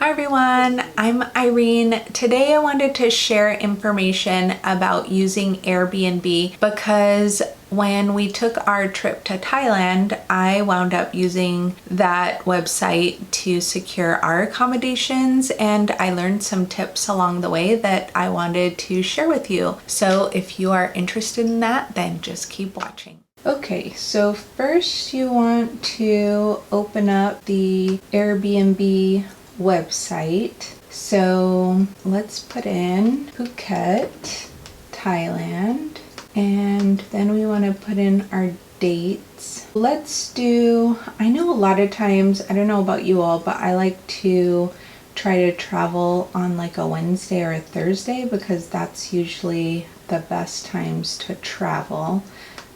Hi everyone, I'm Irene. Today I wanted to share information about using Airbnb because when we took our trip to Thailand, I wound up using that website to secure our accommodations, and I learned some tips along the way that I wanted to share with you. So if you are interested in that, then just keep watching. Okay, so first you want to open up the Airbnb website. So let's put in Phuket, Thailand, and then we want to put in our dates. Let's do, I know a lot of times, I don't know about you all, but I like to try to travel on like a Wednesday or a Thursday because that's usually the best times to travel.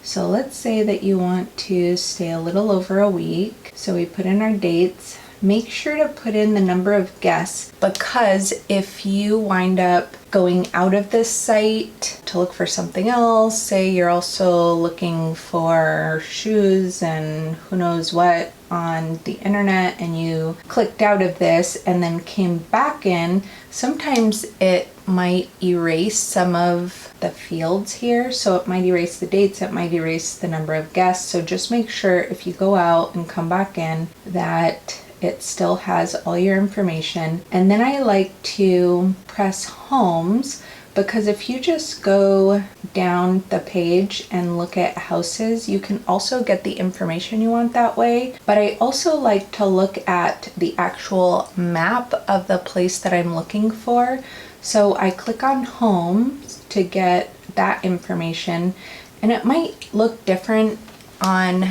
So let's say that you want to stay a little over a week. So we put in our dates. Make sure to put in the number of guests, because if you wind up going out of this site to look for something else, say you're also looking for shoes and who knows what on the internet, and you clicked out of this and then came back in, sometimes it might erase some of the fields here. So it might erase the dates, it might erase the number of guests. So just make sure if you go out and come back in that it still has all your information. And then I like to press homes, because if you just go down the page and look at houses, you can also get the information you want that way. But I also like to look at the actual map of the place that I'm looking for. So I click on homes to get that information, and it might look different on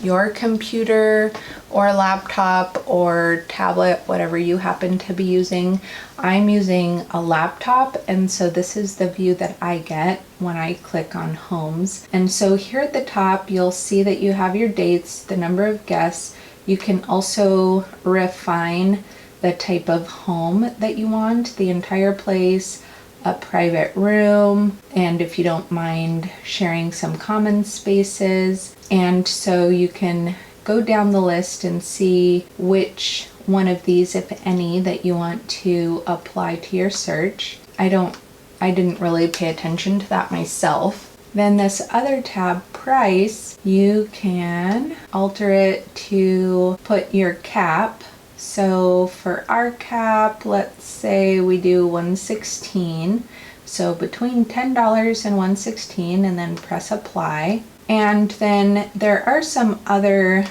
your computer or laptop or tablet, whatever you happen to be using. I'm using a laptop, and so this is the view that I get when I click on homes. And so here at the top, you'll see that you have your dates, the number of guests. You can also refine the type of home that you want, the entire place, a private room, and if you don't mind sharing some common spaces. And so you can go down the list and see which one of these, if any, that you want to apply to your search. I didn't really pay attention to that myself. Then this other tab, price, you can alter it to put your cap. So for our cap, let's say we do $116. So between $10 and $116, and then press apply. And then there are some other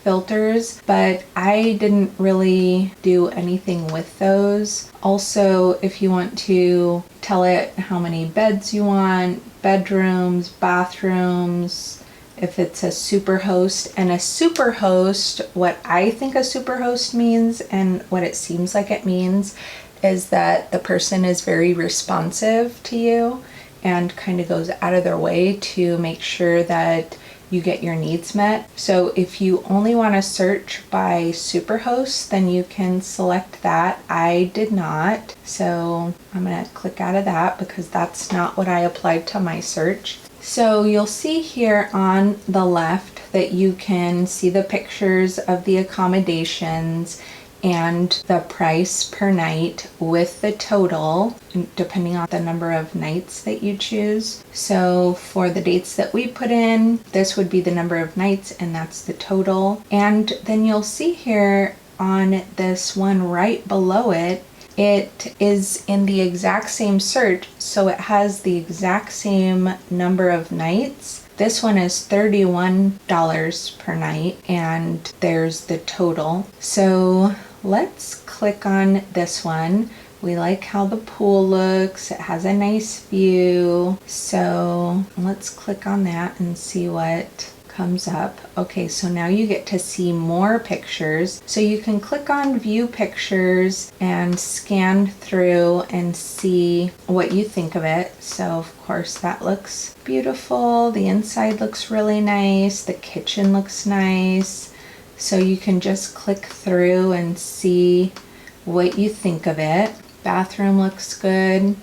filters, but I didn't really do anything with those. Also, if you want to tell it how many beds you want, bedrooms, bathrooms, if it's a super host. And a super host, what I think a super host means and what it seems like it means is that the person is very responsive to you and kind of goes out of their way to make sure that you get your needs met. So if you only want to search by superhost, then you can select that. I did not, so I'm going to click out of that because that's not what I applied to my search. So you'll see here on the left that you can see the pictures of the accommodations and the price per night with the total, depending on the number of nights that you choose. So for the dates that we put in, this would be the number of nights, and that's the total. And then you'll see here on this one right below it, it is in the exact same search, so it has the exact same number of nights. This one is $31 per night, and there's the total. So let's click on this one. We like how the pool looks. It has a nice view. So let's click on that and see what comes up. Okay, so now you get to see more pictures. So you can click on view pictures and scan through and see what you think of it. So of course that looks beautiful. The inside looks really nice. The kitchen looks nice. So you can just click through and see what you think of it. Bathroom looks good.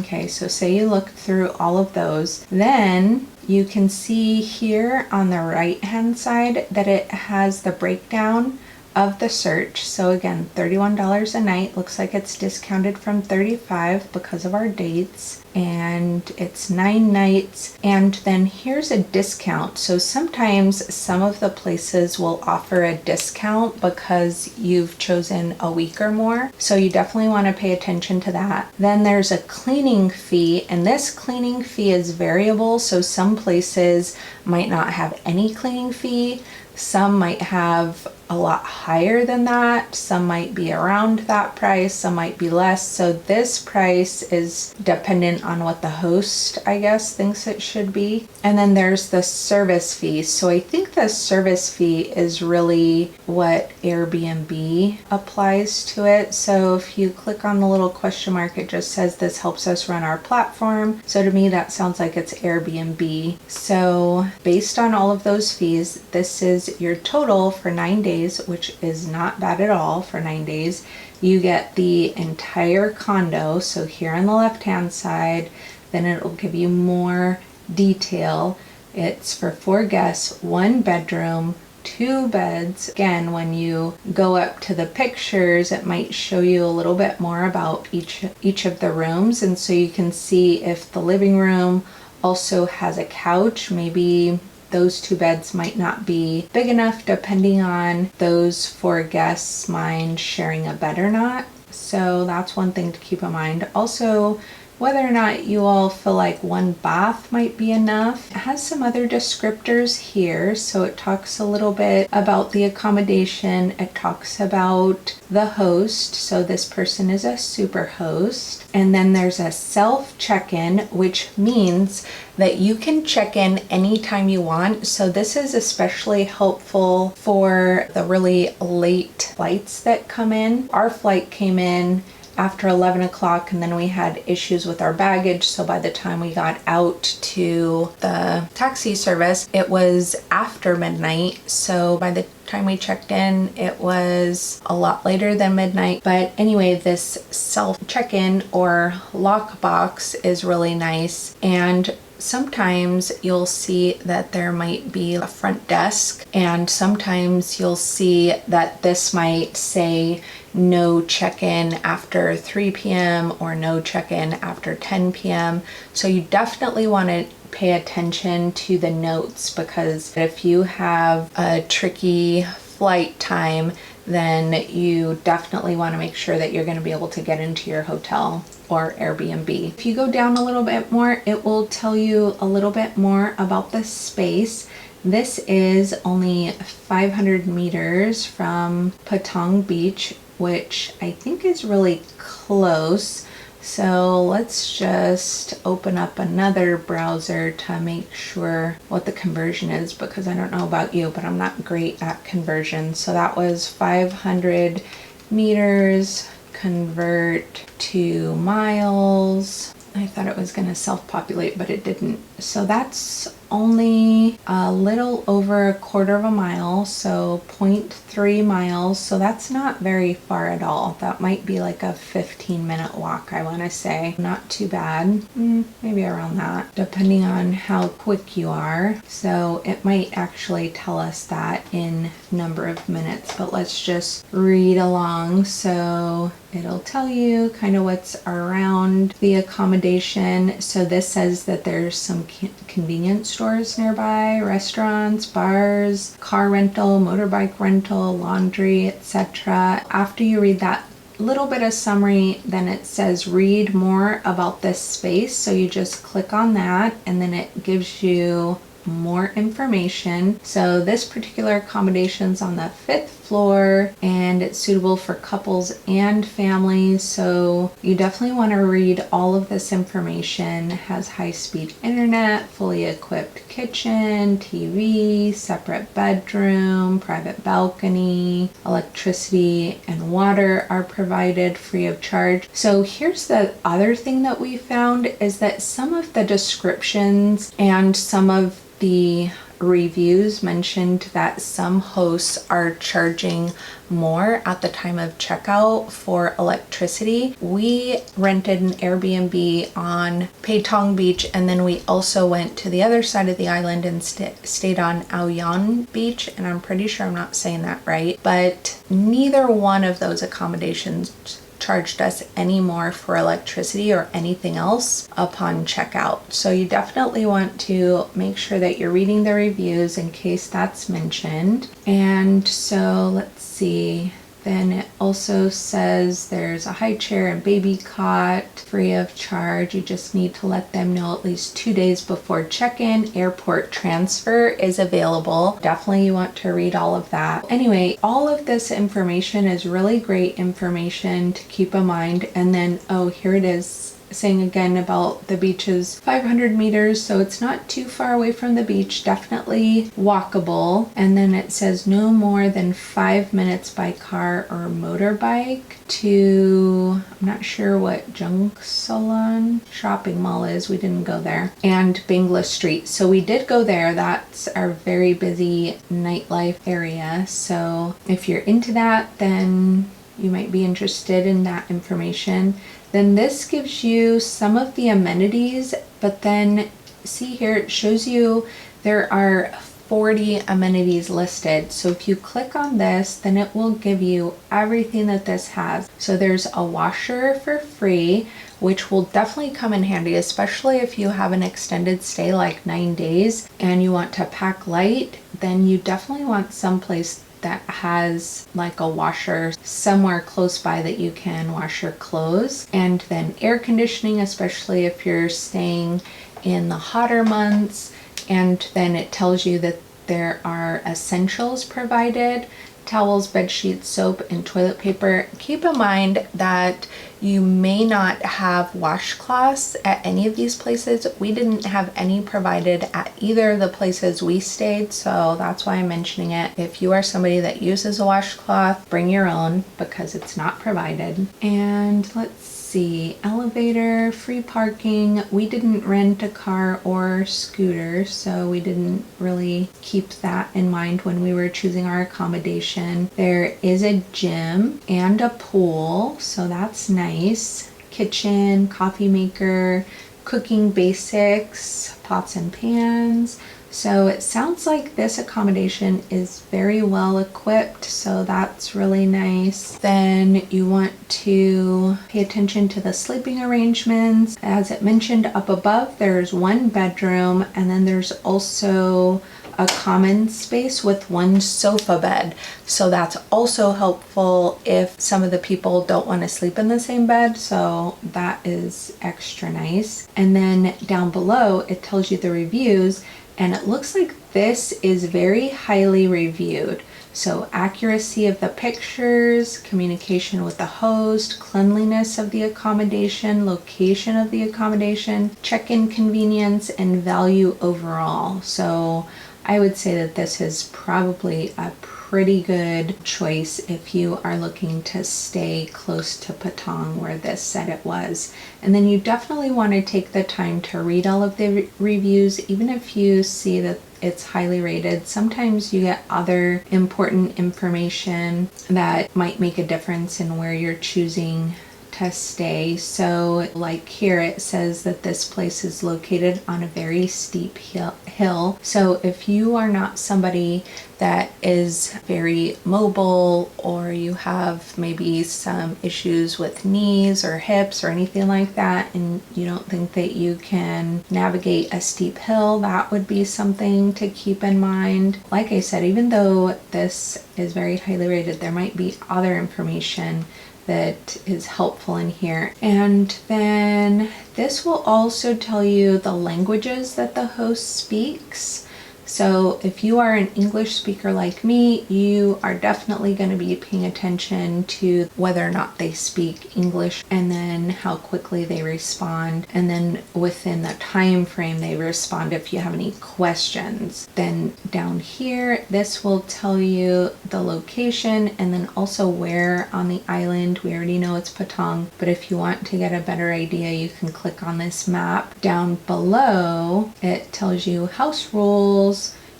Okay, so say you look through all of those, then you can see here on the right hand side that it has the breakdown of the search. So again, $31 a night. Looks like it's discounted from $35 because of our dates. And it's 9 nights. And then here's a discount. So sometimes some of the places will offer a discount because you've chosen a week or more. So you definitely want to pay attention to that. Then there's a cleaning fee, and this cleaning fee is variable. So some places might not have any cleaning fee. Some might have a lot higher than that. Some might be around that price. Some might be less. So this price is dependent on what the host, I guess, thinks it should be. And then there's the service fee. So I think the service fee is really what Airbnb applies to it. So if you click on the little question mark, it just says this helps us run our platform. So to me, that sounds like it's Airbnb. So based on all of those fees, this is your total for 9 days, which is not bad at all for 9 days. You get the entire condo. So here on the left hand side, then it'll give you more detail. It's for 4 guests, 1 bedroom, 2 beds. Again, when you go up to the pictures, it might show you a little bit more about each of the rooms. And so you can see if the living room also has a couch. Maybe those 2 beds might not be big enough depending on those 4 guests mind sharing a bed or not. So that's one thing to keep in mind. Also, whether or not you all feel like 1 bath might be enough. It has some other descriptors here. So it talks a little bit about the accommodation. It talks about the host. So this person is a super host. And then there's a self check-in, which means that you can check in anytime you want. So this is especially helpful for the really late flights that come in. Our flight came in after 11 o'clock, and then we had issues with our baggage. So by the time we got out to the taxi service, it was after midnight. So by the time we checked in, it was a lot later than midnight. But anyway, this self check-in or lockbox is really nice. And sometimes you'll see that there might be a front desk, and sometimes you'll see that this might say no check-in after 3 p.m. or no check-in after 10 p.m. So you definitely want to pay attention to the notes, because if you have a tricky flight time, then you definitely want to make sure that you're going to be able to get into your hotel or Airbnb. If you go down a little bit more, it will tell you a little bit more about the space. This is only 500 meters from Patong Beach, which I think is really close. So let's just open up another browser to make sure what the conversion is, because I don't know about you, but I'm not great at conversion. So that was 500 meters, convert to miles. I thought it was going to self-populate, but it didn't. So that's only a little over 1/4 mile, so 0.3 miles. So that's not very far at all. That might be like a 15-minute walk, I want to say. Not too bad. Maybe around that, depending on how quick you are. So it might actually tell us that in number of minutes, but let's just read along. So it'll tell you kind of what's around the accommodation. So this says that there's some convenience stores nearby, restaurants, bars, car rental, motorbike rental, laundry, etc. After you read that little bit of summary, then it says read more about this space. So you just click on that, and then it gives you more information. So this particular accommodation's on the 5th floor, and it's suitable for couples and families. So you definitely want to read all of this information. It has high-speed internet, fully equipped kitchen, TV, separate bedroom, private balcony, electricity and water are provided free of charge. So here's the other thing that we found, is that some of the descriptions and some of the reviews mentioned that some hosts are charging more at the time of checkout for electricity. We rented an Airbnb on Patong Beach, and then we also went to the other side of the island and stayed on Ao Yan Beach, and I'm pretty sure I'm not saying that right, but neither one of those accommodations charged us any more for electricity or anything else upon checkout. So you definitely want to make sure that you're reading the reviews in case that's mentioned. And so let's see. Then it also says there's a high chair and baby cot free of charge. You just need to let them know at least 2 days before check-in. Airport transfer is available. Definitely you want to read all of that. Anyway, all of this information is really great information to keep in mind. And then, oh, here it is, saying again about the beach is 500 meters, so it's not too far away from the beach, definitely walkable. And then it says no more than 5 minutes by car or motorbike to, I'm not sure what Jungsalon shopping mall is, we didn't go there, and Bangla Street. So we did go there. That's our very busy nightlife area, so if you're into that, then you might be interested in that information. Then this gives you some of the amenities, but then see here, it shows you there are 40 amenities listed. So if you click on this, then it will give you everything that this has. So there's a washer for free, which will definitely come in handy, especially if you have an extended stay like 9 days and you want to pack light, then you definitely want someplace that has like a washer somewhere close by that you can wash your clothes. And then air conditioning, especially if you're staying in the hotter months. And then it tells you that there are essentials provided: towels, bed sheets, soap, and toilet paper. Keep in mind that you may not have washcloths at any of these places. We didn't have any provided at either of the places we stayed, so that's why I'm mentioning it. If you are somebody that uses a washcloth, bring your own because it's not provided. And let's see, elevator, free parking. We didn't rent a car or scooter, so we didn't really keep that in mind when we were choosing our accommodation. There is a gym and a pool, so that's nice. Kitchen, coffee maker, cooking basics, pots and pans. So it sounds like this accommodation is very well equipped, so that's really nice. Then you want to pay attention to the sleeping arrangements. As it mentioned up above, there's one bedroom, and then there's also a common space with one sofa bed. So that's also helpful if some of the people don't want to sleep in the same bed. So that is extra nice. And then down below, it tells you the reviews, and it looks like this is very highly reviewed. So accuracy of the pictures, communication with the host, cleanliness of the accommodation, location of the accommodation, check-in convenience, and value overall. So I would say that this is probably a pretty good choice if you are looking to stay close to Patong where this said it was. And then you definitely want to take the time to read all of the reviews, even if you see that it's highly rated. Sometimes you get other important information that might make a difference in where you're choosing to stay. So like here it says that this place is located on a very steep hill. So if you are not somebody that is very mobile, or you have maybe some issues with knees or hips or anything like that, and you don't think that you can navigate a steep hill, that would be something to keep in mind. Like I said, even though this is very highly rated, there might be other information that is helpful in here. And then this will also tell you the languages that the host speaks. So if you are an English speaker like me, you are definitely going to be paying attention to whether or not they speak English, and then how quickly they respond, and then within the time frame they respond if you have any questions. Then down here, this will tell you the location and then also where on the island. We already know it's Patong, but if you want to get a better idea, you can click on this map. Down below, it tells you house rules,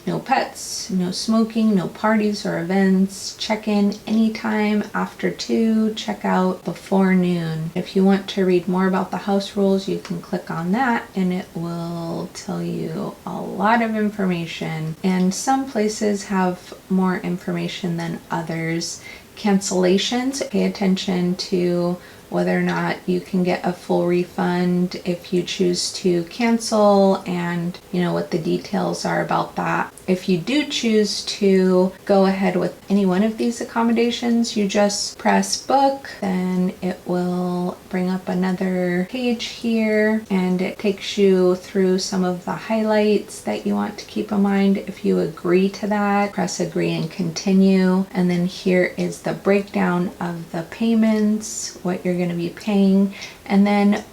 no pets, no smoking, no parties or events, check in anytime after 2, check out before noon. If you want to read more about the house rules, you can click on that and it will tell you a lot of information. And some places have more information than others. Cancellations, pay attention to whether or not you can get a full refund if you choose to cancel, and what the details are about that. If you do choose to go ahead with any one of these accommodations, you just press book, then it will bring up another page here and it takes you through some of the highlights that you want to keep in mind. If you agree to that, press agree and continue, and then here is the breakdown of the payments, what you're going to be paying. And then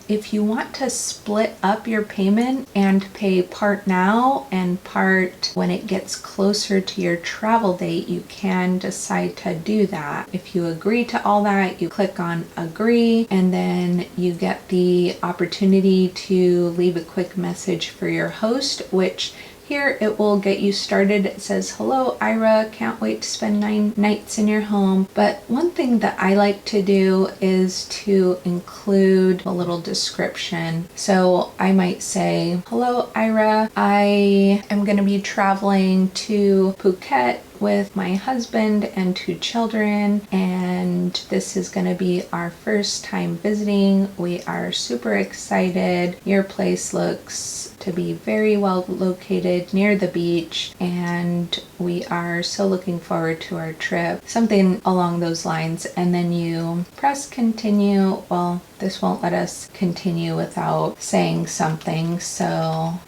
if you want to split up your payment and pay part now and part when it gets closer to your travel date, you can decide to do that. If you agree to all that, you click on agree, and then you get the opportunity to leave a quick message for your host, which here it will get you started. It says, hello Ira, can't wait to spend 9 nights in your home. But one thing that I like to do is to include a little description. So I might say, hello Ira, I am going to be traveling to Phuket with my husband and 2 children, and this is going to be our first time visiting. We are super excited. Your place looks to be very well located near the beach, and we are so looking forward to our trip. Something along those lines, and then you press continue. Well, this won't let us continue without saying something, so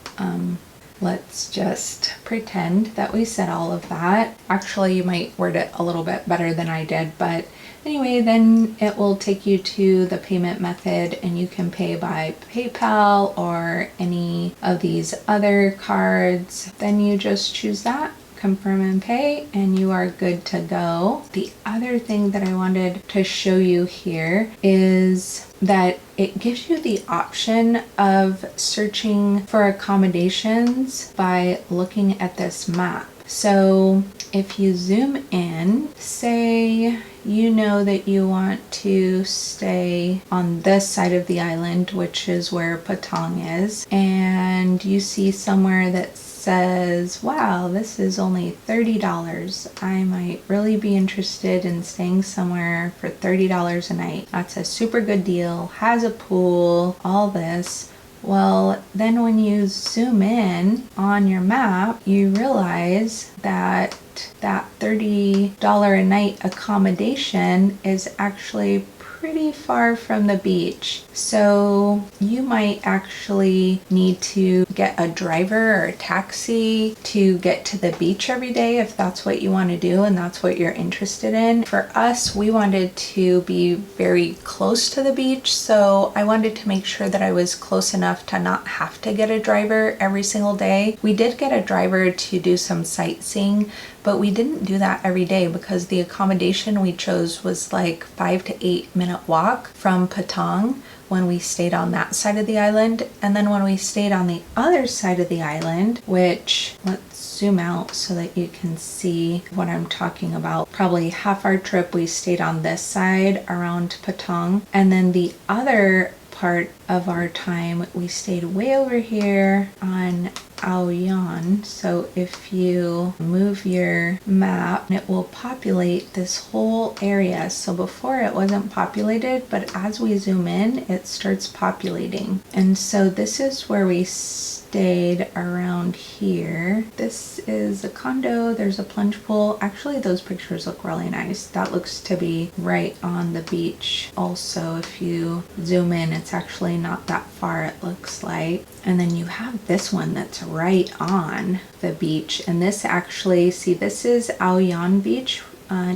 let's just pretend that we said all of that. Actually, you might word it a little bit better than I did, but anyway, then it will take you to the payment method, and you can pay by PayPal or any of these other cards. Then you just choose that, confirm and pay, and you are good to go. The other thing that I wanted to show you here is that it gives you the option of searching for accommodations by looking at this map. So if you zoom in, say you know that you want to stay on this side of the island, which is where Patong is, and you see somewhere that says, wow, this is only $30. I might really be interested in staying somewhere for $30 a night. That's a super good deal, has a pool, all this. Well, then when you zoom in on your map, you realize that that $30 a night accommodation is actually pretty far from the beach. So you might actually need to get a driver or a taxi to get to the beach every day if that's what you want to do and that's what you're interested in. For us, we wanted to be very close to the beach, so I wanted to make sure that I was close enough to not have to get a driver every single day. We did get a driver to do some sightseeing, but we didn't do that every day because the accommodation we chose was like 5 to 8 minute walk from Patong when we stayed on that side of the island. And then when we stayed on the other side of the island, which let's zoom out so that you can see what I'm talking about. Probably half our trip we stayed on this side around Patong, and then the other part of our time we stayed way over here on Ao Yan. So if you move your map, it will populate this whole area. So before it wasn't populated, but as we zoom in, it starts populating. And so this is where we stayed around here. This is a condo. There's a plunge pool. Actually, those pictures look really nice. That looks to be right on the beach. Also, if you zoom in, it's actually not that far, it looks like. And then you have this one that's right on the beach. And this actually, see, this is Ao Yan Beach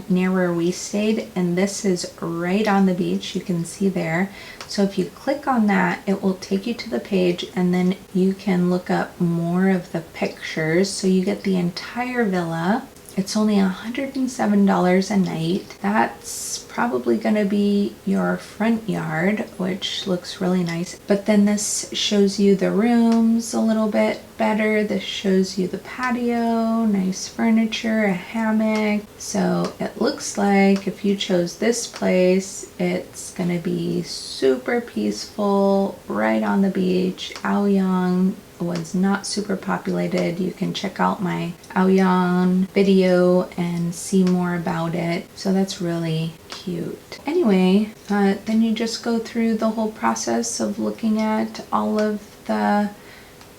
near where we stayed. And this is right on the beach. You can see there. So if you click on that, it will take you to the page, and then you can look up more of the pictures. So you get the entire villa. It's only $107 a night. That's probably going to be your front yard, which looks really nice. But then this shows you the rooms a little bit better. This shows you the patio, nice furniture, a hammock. So it looks like if you chose this place, it's going to be super peaceful, right on the beach. Aoyang was not super populated. You can check out my Aoyang video and see more about it. So that's really cute. Anyway, then you just go through the whole process of looking at all of the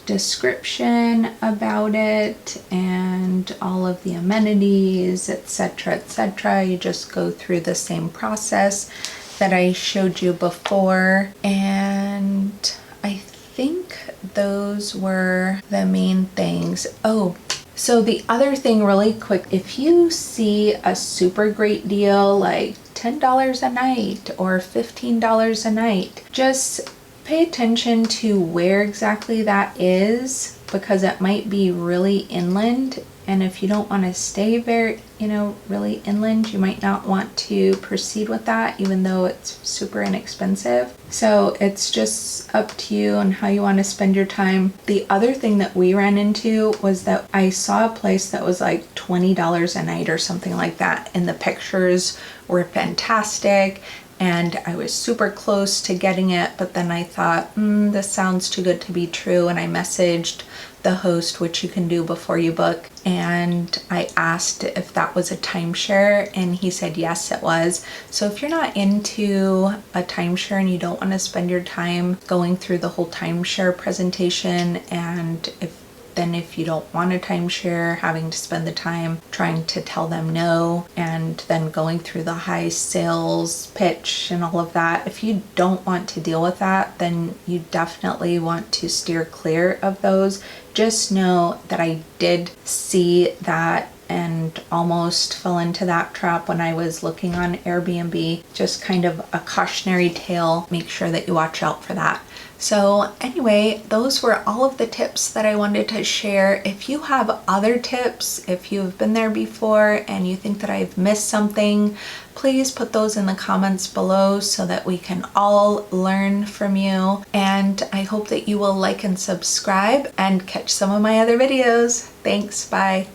description about it and all of the amenities, etc., etc. You just go through the same process that I showed you before, and I think those were the main things. Oh, so the other thing really quick, if you see a super great deal like $10 a night or $15 a night, just pay attention to where exactly that is, because it might be really inland, and if you don't want to stay very, really inland, you might not want to proceed with that, even though it's super inexpensive. So it's just up to you and how you want to spend your time. The other thing that we ran into was that I saw a place that was like $20 a night or something like that, and the pictures were fantastic. And I was super close to getting it, but then I thought, this sounds too good to be true. And I messaged the host, which you can do before you book, and I asked if that was a timeshare, and he said yes, it was. So if you're not into a timeshare and you don't want to spend your time going through the whole timeshare presentation, and if you don't want a timeshare, having to spend the time trying to tell them no and then going through the high sales pitch and all of that, if you don't want to deal with that, then you definitely want to steer clear of those. Just know that I did see that and almost fell into that trap when I was looking on Airbnb. Just kind of a cautionary tale. Make sure that you watch out for that. So anyway, those were all of the tips that I wanted to share. If you have other tips, if you've been there before and you think that I've missed something, please put those in the comments below so that we can all learn from you. And I hope that you will like and subscribe and catch some of my other videos. Thanks, bye.